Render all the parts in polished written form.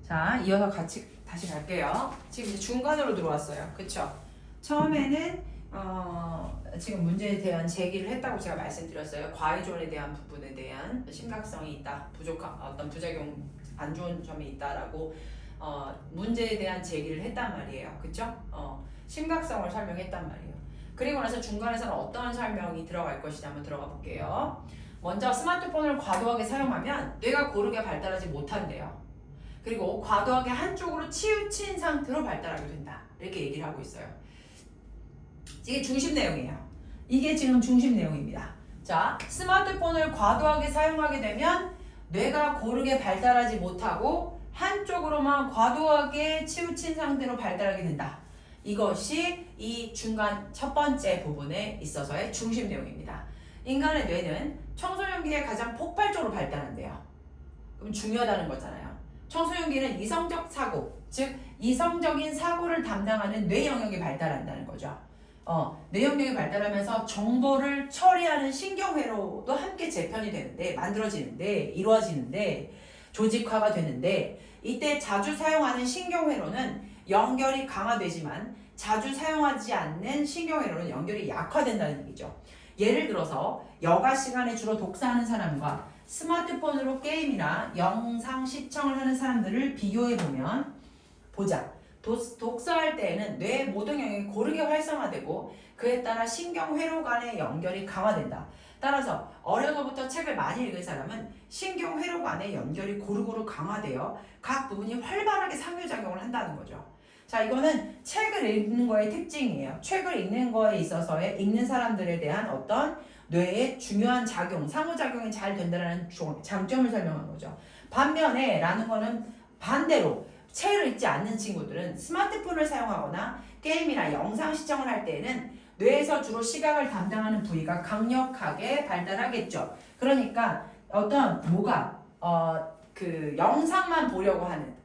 자, 이어서 같이 다시 갈게요. 지금 이제 중간으로 들어왔어요. 그쵸? 처음에는 지금 문제에 대한 제기를 했다고 제가 말씀드렸어요. 과의존에 대한 부분에 대한 심각성이 있다, 부족한 어떤 부작용 안 좋은 점이 있다라고 문제에 대한 제기를 했단 말이에요. 그쵸? 심각성을 설명했단 말이에요. 그리고 나서 중간에서는 어떠한 설명이 들어갈 것이냐 한번 들어가 볼게요. 먼저 스마트폰을 과도하게 사용하면 뇌가 고르게 발달하지 못한대요. 그리고 과도하게 한쪽으로 치우친 상태로 발달하게 된다. 이렇게 얘기를 하고 있어요. 이게 중심 내용이에요. 이게 지금 중심 내용입니다. 자, 스마트폰을 과도하게 사용하게 되면 뇌가 고르게 발달하지 못하고 한쪽으로만 과도하게 치우친 상태로 발달하게 된다. 이것이 이 중간 첫 번째 부분에 있어서의 중심 내용입니다. 인간의 뇌는 청소년기에 가장 폭발적으로 발달한대요. 그럼 중요하다는 거잖아요. 청소년기는 이성적 사고, 즉 이성적인 사고를 담당하는 뇌 영역이 발달한다는 거죠. 뇌 영역이 발달하면서 정보를 처리하는 신경회로도 함께 재편이 되는데, 만들어지는데, 이루어지는데, 조직화가 되는데, 이때 자주 사용하는 신경회로는 연결이 강화되지만 자주 사용하지 않는 신경회로는 연결이 약화된다는 얘기죠. 예를 들어서 여가 시간에 주로 독서하는 사람과 스마트폰으로 게임이나 영상 시청을 하는 사람들을 비교해보면 보자. 독서할 때에는 뇌의 모든 영역이 고르게 활성화되고 그에 따라 신경회로 간의 연결이 강화된다. 따라서 어려서부터 책을 많이 읽은 사람은 신경회로 간의 연결이 고루고루 강화되어 각 부분이 활발하게 상호작용을 한다는 거죠. 자, 이거는 책을 읽는 거의 특징이에요. 책을 읽는 거에 있어서의 읽는 사람들에 대한 어떤 뇌의 중요한 작용, 상호작용이 잘 된다는 장점을 설명한 거죠. 반면에 라는 거는 반대로 책을 읽지 않는 친구들은 스마트폰을 사용하거나 게임이나 영상 시청을 할 때에는 뇌에서 주로 시각을 담당하는 부위가 강력하게 발달하겠죠. 그러니까 어떤 그 영상만 보려고 하는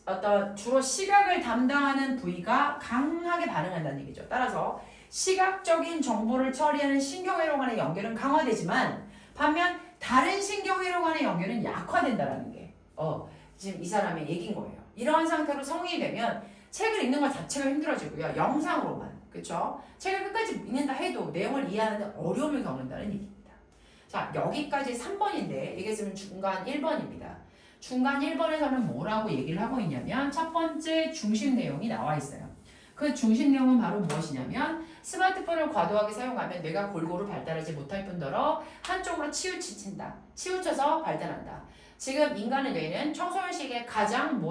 어떤 주로 시각을 담당하는 부위가 강하게 반응한다는 얘기죠. 따라서 시각적인 정보를 처리하는 신경회로 간의 연결은 강화되지만 반면 다른 신경회로 간의 연결은 약화된다라는 게 지금 이 사람의 얘기인 거예요. 이러한 상태로 성인이 되면 책을 읽는 것 자체가 힘들어지고요. 영상으로만. 그쵸? 책을 끝까지 읽는다 해도 내용을 이해하는데 어려움을 겪는다는 얘기입니다. 자, 여기까지 3번인데 이게 지금 중간 1번입니다. 중간 1번에서는 뭐라고 얘기를 하고 있냐면 첫 번째 중심 내용이 나와 있어요. 그 중심 내용은 바로 무엇이냐면 스마트폰을 과도하게 사용하면 뇌가 골고루 발달하지 못할 뿐더러 한쪽으로 치우쳐서 발달한다. 지금 인간의 뇌는 청소년 시기에 가장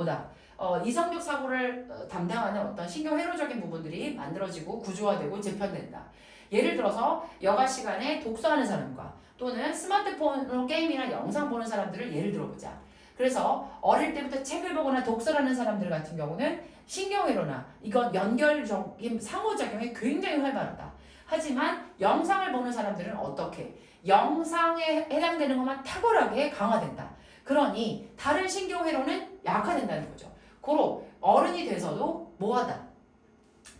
이성적 사고를 담당하는 어떤 신경회로적인 부분들이 만들어지고 구조화되고 재편된다. 예를 들어서 여가 시간에 독서하는 사람과 또는 스마트폰으로 게임이나 영상 보는 사람들을 예를 들어보자. 그래서 어릴 때부터 책을 보거나 독서를 하는 사람들 같은 경우는 신경회로나 이건 연결적인 상호작용이 굉장히 활발하다. 하지만 영상을 보는 사람들은 어떻게? 영상에 해당되는 것만 탁월하게 강화된다. 그러니 다른 신경회로는 약화된다는 거죠. 고로 어른이 돼서도 뭐하다?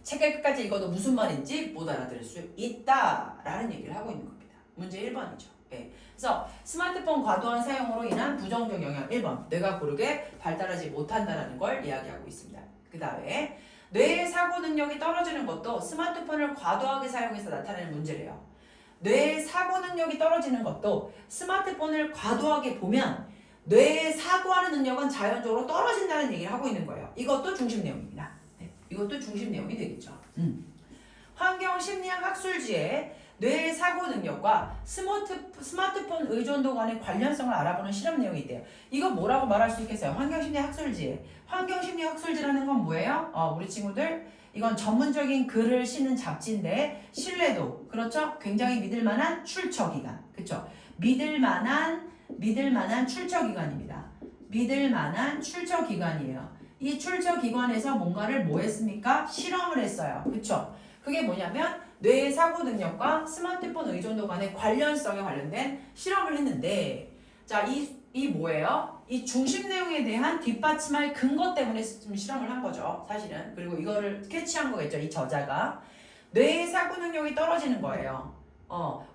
책을 끝까지 읽어도 무슨 말인지 못 알아들을 수 있다라는 얘기를 하고 있는 겁니다. 문제 1번이죠. 네. 그래서 스마트폰 과도한 사용으로 인한 부정적 영향 1번 뇌가 고르게 발달하지 못한다는 걸 이야기하고 있습니다. 그 다음에 뇌의 사고 능력이 떨어지는 것도 스마트폰을 과도하게 사용해서 나타나는 문제래요. 뇌의 사고 능력이 떨어지는 것도 스마트폰을 과도하게 보면 뇌의 사고하는 능력은 자연적으로 떨어진다는 얘기를 하고 있는 거예요. 이것도 중심 내용입니다. 네. 이것도 중심 내용이 되겠죠. 환경심리학 학술지에 뇌의 사고 능력과 스마트폰 의존도 간의 관련성을 알아보는 실험 내용이 있대요. 이거 뭐라고 말할 수 있겠어요? 환경심리학 학술지에. 환경심리학 학술지라는 건 뭐예요? 우리 친구들 이건 전문적인 글을 쓰는 잡지인데 신뢰도, 그렇죠? 굉장히 믿을만한 출처기관, 그렇죠? 믿을만한 출처기관입니다. 믿을만한 출처기관이에요. 이 출처기관에서 뭔가를 뭐 했습니까? 실험을 했어요. 그렇죠? 그게 뭐냐면 뇌의 사고 능력과 스마트폰 의존도 간의 관련성에 관련된 실험을 했는데, 자, 이 뭐예요? 이 중심 내용에 대한 뒷받침할 근거 때문에 좀 실험을 한 거죠, 사실은. 그리고 이거를 캐치한 거겠죠, 이 저자가. 뇌의 사고 능력이 떨어지는 거예요.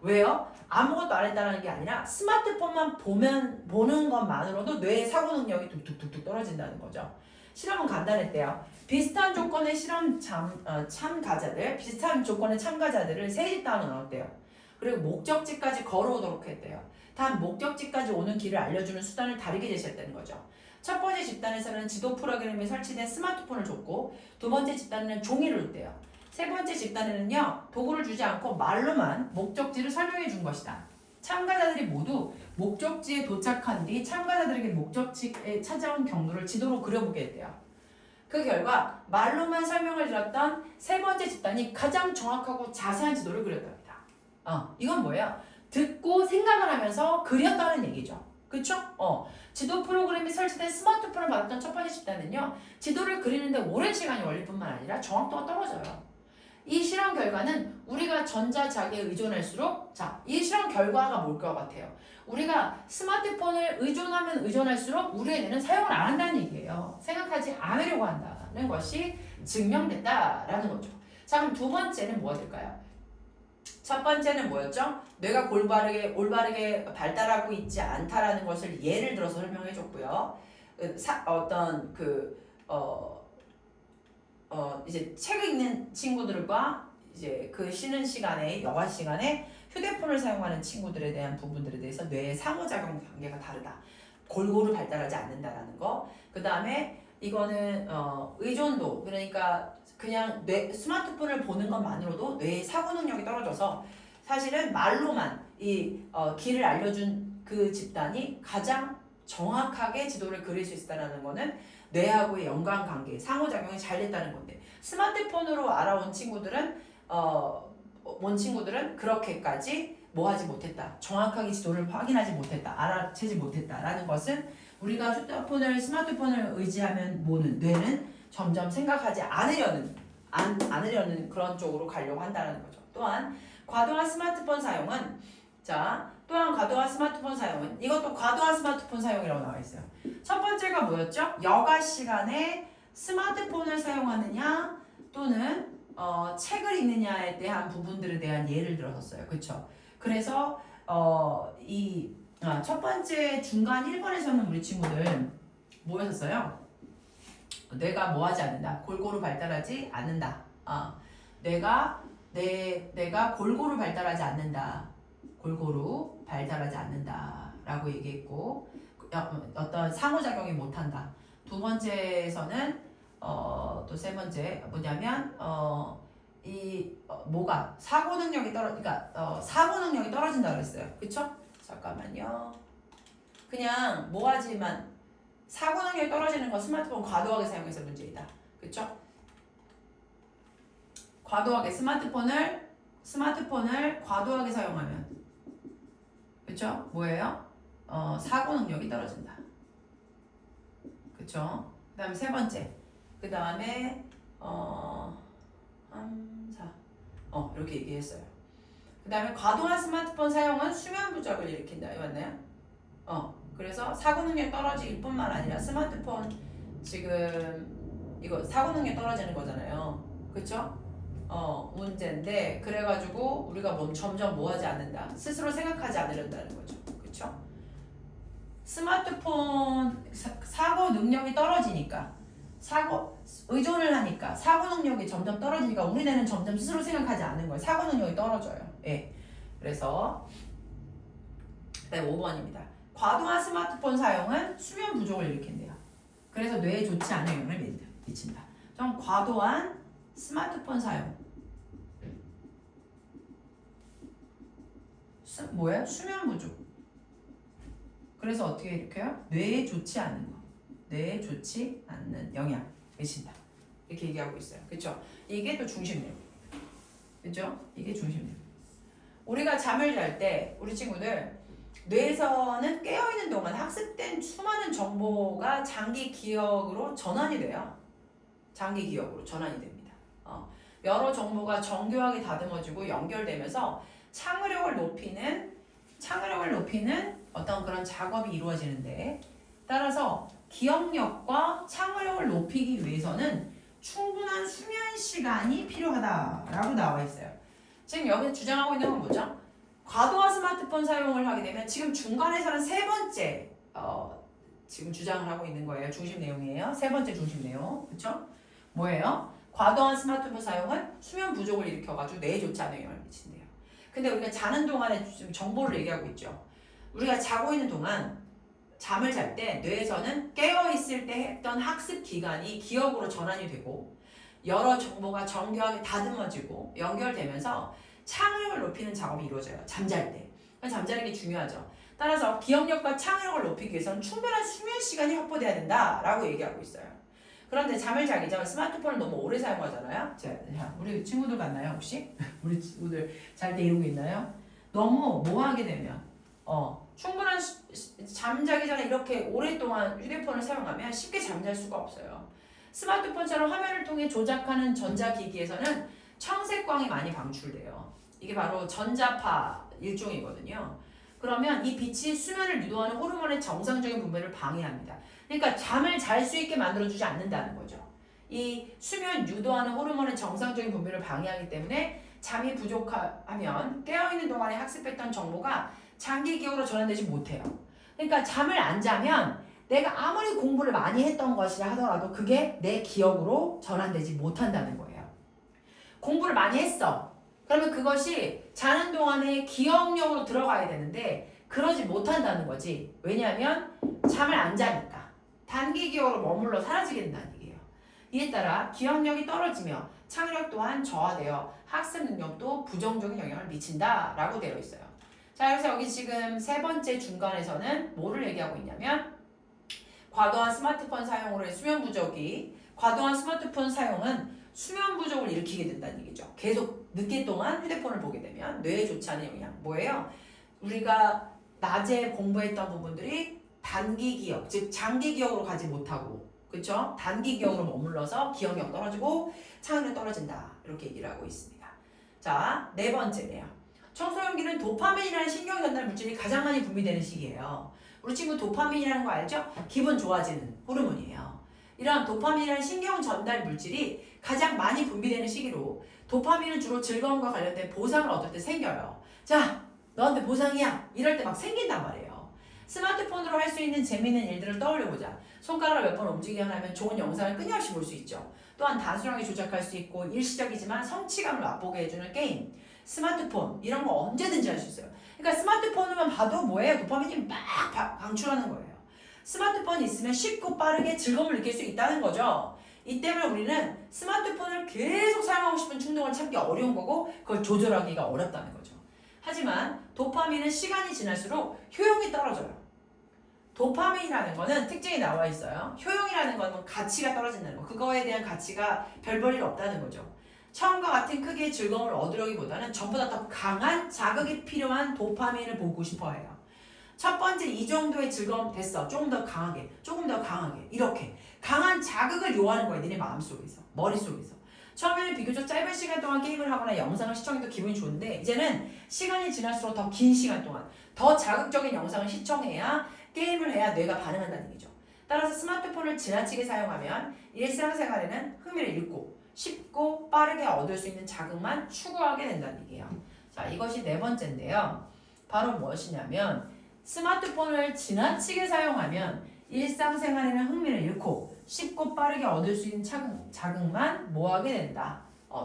왜요? 아무것도 안 했다는 게 아니라 스마트폰만 보는 것만으로도 뇌의 사고 능력이 뚝뚝뚝뚝 떨어진다는 거죠. 실험은 간단했대요. 비슷한 조건의 실험 참가자들, 비슷한 조건의 참가자들을 세 집단으로 나눴대요. 그리고 목적지까지 걸어오도록 했대요. 단 목적지까지 오는 길을 알려주는 수단을 다르게 제시했다는 거죠. 첫 번째 집단에서는 지도 프로그램에 설치된 스마트폰을 줬고, 두 번째 집단에는 종이를 줬대요. 세 번째 집단에는요, 도구를 주지 않고 말로만 목적지를 설명해 준 것이다. 참가자들이 모두 목적지에 도착한 뒤 참가자들에게 목적지에 찾아온 경로를 지도로 그려보게 했대요. 그 결과 말로만 설명을 들었던 세 번째 집단이 가장 정확하고 자세한 지도를 그렸답니다. 이건 뭐예요? 듣고 생각을 하면서 그렸다는 얘기죠. 그쵸? 지도 프로그램이 설치된 스마트폰을 받았던 첫 번째 집단은요, 지도를 그리는데 오랜 시간이 걸릴 뿐만 아니라 정확도가 떨어져요. 이 실험 결과는 우리가 전자자기에 의존할수록, 이 실험 결과가 뭘 것 같아요? 우리가 스마트폰을 의존하면 의존할수록 우리의 뇌는 사용을 안 한다는 얘기예요. 생각하지 않으려고 한다는 것이 증명됐다라는 거죠. 자, 그럼 두 번째는 뭐가 될까요? 첫 번째는 뭐였죠? 뇌가 올바르게 발달하고 있지 않다라는 것을 예를 들어서 설명해 줬고요. 이제 책 읽는 친구들과 이제 그 쉬는 시간에, 여가 시간에 휴대폰을 사용하는 친구들에 대한 부분들에 대해서 뇌의 상호작용 단계가 다르다. 골고루 발달하지 않는다라는 거. 그 다음에 이거는 의존도, 그러니까 그냥 스마트폰을 보는 것만으로도 뇌의 사고 능력이 떨어져서 사실은 말로만 길을 알려준 그 집단이 가장 정확하게 지도를 그릴 수 있다는 거는 뇌하고의 연관관계, 상호작용이 잘 됐다는 건데, 스마트폰으로 알아온 친구들은 그렇게까지 하지 못했다. 정확하게 지도를 확인하지 못했다. 알아채지 못했다라는 것은 우리가 스마트폰을 의지하면 모는 뇌는 점점 생각하지 않으려는 그런 쪽으로 가려고 한다는 거죠. 또한 과도한 스마트폰 사용은 이것도 과도한 스마트폰 사용이라고 나와 있어요. 첫 번째가 뭐였죠? 여가 시간에 스마트폰을 사용하느냐 또는 책을 읽느냐에 대한 부분들에 대한 예를 들었었어요. 그렇죠? 그래서 첫 번째 중간 1번에서는 우리 친구들 뭐였었어요? 뇌가 뭐하지 않는다. 골고루 발달하지 않는다. 내가 골고루 발달하지 않는다. 골고루 발달하지 않는다라고 얘기했고, 어떤 상호작용이 못한다. 두 번째에서는 또 세 번째 뭐냐면 사고 능력이 사고 능력이 떨어진다 그랬어요. 그쵸? 잠깐만요. 그냥 뭐하지만 사고 능력이 떨어지는 건 스마트폰 과도하게 사용해서 문제이다. 그쵸? 과도하게 스마트폰을 과도하게 사용하면, 그쵸? 뭐예요? 사고 능력이 떨어진다. 그쵸? 그 다음에 세 번째. 그 다음에 3, 4 이렇게 얘기했어요. 그 다음에 과도한 스마트폰 사용은 수면 부족을 일으킨다. 맞나요? 그래서 사고 능력이 떨어지길 뿐만 아니라 스마트폰 지금 이거 사고 능력이 떨어지는 거잖아요. 그쵸? 문제인데, 그래가지고 우리가 점점 뭐하지 않는다. 스스로 생각하지 않으려다는 거죠. 그쵸? 스마트폰 사고 능력이 떨어지니까, 의존을 하니까 사고 능력이 점점 떨어지니까 우리 뇌는 점점 스스로 생각하지 않는 거예요. 사고 능력이 떨어져요. 예. 그래서 5번입니다. 과도한 스마트폰 사용은 수면 부족을 일으킨대요. 그래서 뇌에 좋지 않은 영향을 미친다. 좀 과도한 스마트폰 사용. 뭐예요? 수면 부족. 그래서 어떻게 일으켜요? 뇌에 좋지 않은 거. 뇌에 좋지 않는 영향 미친다. 이렇게 얘기하고 있어요. 그쵸? 이게 또 중심력. 그죠? 이게 중심력. 우리가 잠을 잘 때 우리 친구들 뇌에서는 깨어있는 동안 학습된 수많은 정보가 장기 기억으로 전환이 돼요. 장기 기억으로 전환이 됩니다. 여러 정보가 정교하게 다듬어지고 연결되면서 창의력을 높이는 어떤 그런 작업이 이루어지는데, 따라서 기억력과 창의력을 높이기 위해서는 충분한 수면 시간이 필요하다라고 나와 있어요. 지금 여기 주장하고 있는 건 뭐죠? 과도한 스마트폰 사용을 하게 되면 지금 중간에서는 세 번째 지금 주장을 하고 있는 거예요. 중심 내용이에요. 세 번째 중심 내용. 그쵸? 뭐예요? 과도한 스마트폰 사용은 수면 부족을 일으켜가지고 뇌에 좋지 않은 영향을 미친대요. 근데 우리가 자는 동안에 지금 정보를 얘기하고 있죠. 우리가 자고 있는 동안 잠을 잘 때 뇌에서는 깨어있을 때 했던 학습 기간이 기억으로 전환이 되고 여러 정보가 정교하게 다듬어지고 연결되면서 창의력을 높이는 작업이 이루어져요. 잠잘 때. 잠자는 게 중요하죠. 따라서 기억력과 창의력을 높이기 위해서는 충분한 수면 시간이 확보돼야 된다라고 얘기하고 있어요. 그런데 잠을 자기 전 스마트폰을 너무 오래 사용하잖아요. 자, 우리 친구들 같나요 혹시? 우리 친구들 잘 때 이러고 있나요? 너무 뭐 하게 되면 충분한 잠자기 전에 이렇게 오랫동안 휴대폰을 사용하면 쉽게 잠잘 수가 없어요. 스마트폰처럼 화면을 통해 조작하는 전자기기에서는 청색광이 많이 방출돼요. 이게 바로 전자파 일종이거든요. 그러면 이 빛이 수면을 유도하는 호르몬의 정상적인 분배를 방해합니다. 그러니까 잠을 잘 수 있게 만들어주지 않는다는 거죠. 이 수면 유도하는 호르몬의 정상적인 분배를 방해하기 때문에 잠이 부족하면 깨어있는 동안에 학습했던 정보가 장기 기억으로 전환되지 못해요. 그러니까 잠을 안 자면 내가 아무리 공부를 많이 했던 것이라 하더라도 그게 내 기억으로 전환되지 못한다는 거예요. 공부를 많이 했어. 그러면 그것이 자는 동안에 기억력으로 들어가야 되는데 그러지 못한다는 거지. 왜냐하면 잠을 안 자니까. 단기 기억으로 머물러 사라지게 된다는 얘기예요. 이에 따라 기억력이 떨어지며 창의력 또한 저하되어 학습 능력도 부정적인 영향을 미친다라고 되어 있어요. 자, 그래서 여기 지금 세 번째 중간에서는 뭐를 얘기하고 있냐면 과도한 스마트폰 사용으로의 수면 부족이 과도한 스마트폰 사용은 수면 부족을 일으키게 된다는 얘기죠. 계속 늦게 동안 휴대폰을 보게 되면 뇌에 좋지 않은 영향. 뭐예요? 우리가 낮에 공부했던 부분들이 단기 기억, 즉 장기 기억으로 가지 못하고 그렇죠? 단기 기억으로 머물러서 기억력 떨어지고 창의력 떨어진다. 이렇게 얘기를 하고 있습니다. 자, 네 번째네요. 청소년기는 도파민이라는 신경 전달 물질이 가장 많이 분비되는 시기예요. 우리 친구 도파민이라는 거 알죠? 기분 좋아지는 호르몬이에요. 이런 도파민이라는 신경 전달 물질이 가장 많이 분비되는 시기로 도파민은 주로 즐거움과 관련된 보상을 얻을 때 생겨요. 자, 너한테 보상이야. 이럴 때 막 생긴단 말이에요. 스마트폰으로 할 수 있는 재미있는 일들을 떠올려보자. 손가락을 몇 번 움직이기만 하면 좋은 영상을 끊임없이 볼 수 있죠. 또한 단순하게 조작할 수 있고 일시적이지만 성취감을 맛보게 해주는 게임, 스마트폰 이런 거 언제든지 할 수 있어요. 그러니까 스마트폰으로만 봐도 뭐예요? 도파민이 막 방출하는 거예요. 스마트폰이 있으면 쉽고 빠르게 즐거움을 느낄 수 있다는 거죠. 이 때문에 우리는 스마트폰을 계속 사용하고 싶은 충동을 참기 어려운 거고 그걸 조절하기가 어렵다는 거죠. 하지만 도파민은 시간이 지날수록 효용이 떨어져요. 도파민이라는 거는 특징이 나와 있어요. 효용이라는 거는 가치가 떨어진다는 거. 그거에 대한 가치가 별 볼 일 없다는 거죠. 처음과 같은 크기의 즐거움을 얻으려기보다는 전보다 더 강한 자극이 필요한 도파민을 보고 싶어 해요. 첫 번째 이 정도의 즐거움 됐어. 조금 더 강하게, 조금 더 강하게 이렇게 강한 자극을 요하는 거예요. 니네 마음속에서, 머릿속에서. 처음에는 비교적 짧은 시간 동안 게임을 하거나 영상을 시청해도 기분이 좋은데 이제는 시간이 지날수록 더 긴 시간 동안 더 자극적인 영상을 시청해야 게임을 해야 뇌가 반응한다는 얘기죠. 따라서 스마트폰을 지나치게 사용하면 일상생활에는 흥미를 잃고 쉽고 빠르게 얻을 수 있는 자극만 추구하게 된다는 얘기예요. 자, 이것이 네 번째인데요. 바로 무엇이냐면 스마트폰을 지나치게 사용하면 일상생활에는 흥미를 잃고 쉽고 빠르게 얻을 수 있는 자극만 뭐하게 된다.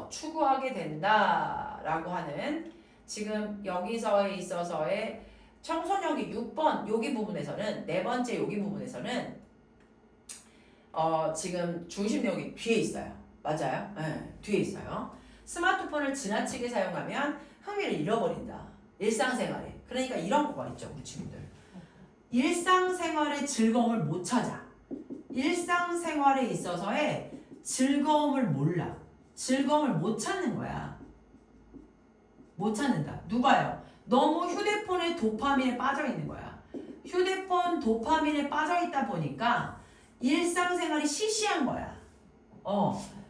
추구하게 된다라고 하는 지금 여기서에 있어서의 청소년기 6번 여기 부분에서는 네 번째 여기 부분에서는 지금 중심 내용이 뒤에 있어요. 맞아요? 네, 뒤에 있어요. 스마트폰을 지나치게 사용하면 흥미를 잃어버린다. 일상생활에. 그러니까 이런 거가 있죠, 우리 친구들. 일상생활의 즐거움을 못 찾아. 일상생활에 있어서의 즐거움을 몰라. 즐거움을 못 찾는 거야. 못 찾는다. 누가요? 너무 휴대폰에 도파민에 빠져 있는 거야. 휴대폰 도파민에 빠져 있다 보니까 일상생활이 시시한 거야.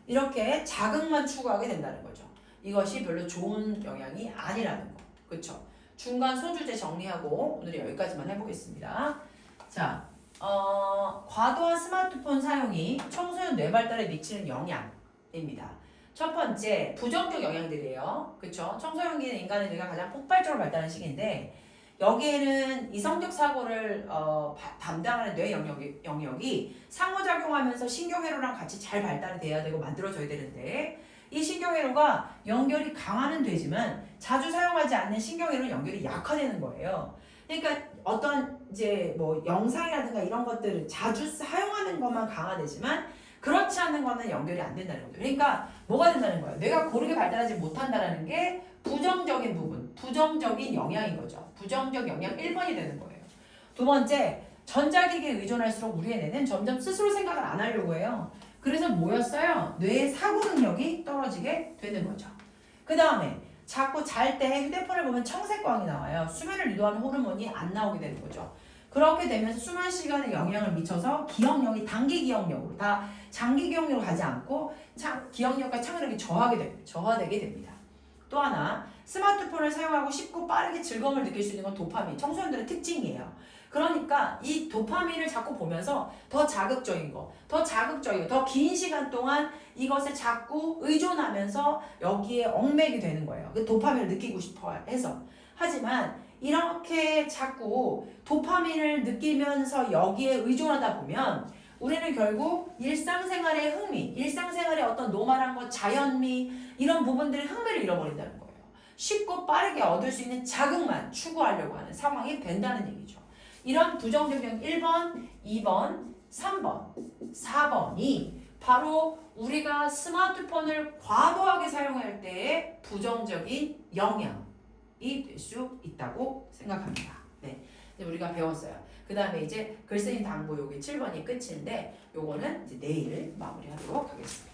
이렇게 자극만 추구하게 된다는 거죠. 이것이 별로 좋은 영향이 아니라는 거. 그렇죠? 중간 소주제 정리하고 오늘 여기까지만 해보겠습니다. 자, 과도한 스마트폰 사용이 청소년 뇌 발달에 미치는 영향입니다. 첫 번째 부정적 영향들이에요. 그쵸? 청소년기는 인간의 뇌가 가장 폭발적으로 발달하는 시기인데 여기에는 이성적 사고를 담당하는 뇌 영역이 상호작용하면서 신경회로랑 같이 잘 발달이 돼야 되고 만들어져야 되는데 이 신경회로가 연결이 강화는 되지만 자주 사용하지 않는 신경회로는 연결이 약화되는 거예요. 그러니까 어떤 이제 뭐 영상이라든가 이런 것들을 자주 사용하는 것만 강화되지만 그렇지 않은 거는 연결이 안 된다는 거죠. 그러니까 뭐가 된다는 거예요? 뇌가 고르게 발달하지 못한다는 게 부정적인 부분, 부정적인 영향인 거죠. 부정적 영향 1번이 되는 거예요. 두 번째, 전자기기에 의존할수록 우리의 뇌는 점점 스스로 생각을 안 하려고 해요. 그래서 뭐였어요? 뇌의 사고 능력이 떨어지게 되는 거죠. 그 다음에 자꾸 잘 때 휴대폰을 보면 청색광이 나와요. 수면을 유도하는 호르몬이 안 나오게 되는 거죠. 그렇게 되면서 수면 시간에 영향을 미쳐서 기억력이 단기 기억력으로 다 장기 기억력으로 가지 않고 기억력과 창의력이 저하되게 됩니다. 또 하나 스마트폰을 사용하고 쉽고 빠르게 즐거움을 느낄 수 있는 건 도파민, 청소년들의 특징이에요. 그러니까 이 도파민을 자꾸 보면서 더 자극적이고 더 긴 시간 동안 이것에 자꾸 의존하면서 여기에 얽매게 되는 거예요. 그 도파민을 느끼고 싶어 해서. 하지만 이렇게 자꾸 도파민을 느끼면서 여기에 의존하다 보면 우리는 결국 일상생활의 흥미, 일상생활의 어떤 노멀한 것, 자연미 이런 부분들의 흥미를 잃어버린다는 거예요. 쉽고 빠르게 얻을 수 있는 자극만 추구하려고 하는 상황이 된다는 얘기죠. 이런 부정적인 1번, 2번, 3번, 4번이 바로 우리가 스마트폰을 과도하게 사용할 때의 부정적인 영향이 될 수 있다고 생각합니다. 네, 우리가 배웠어요. 그 다음에 이제 글쓰기 당부 요게 7번이 끝인데 요거는 이제 내일 마무리하도록 하겠습니다.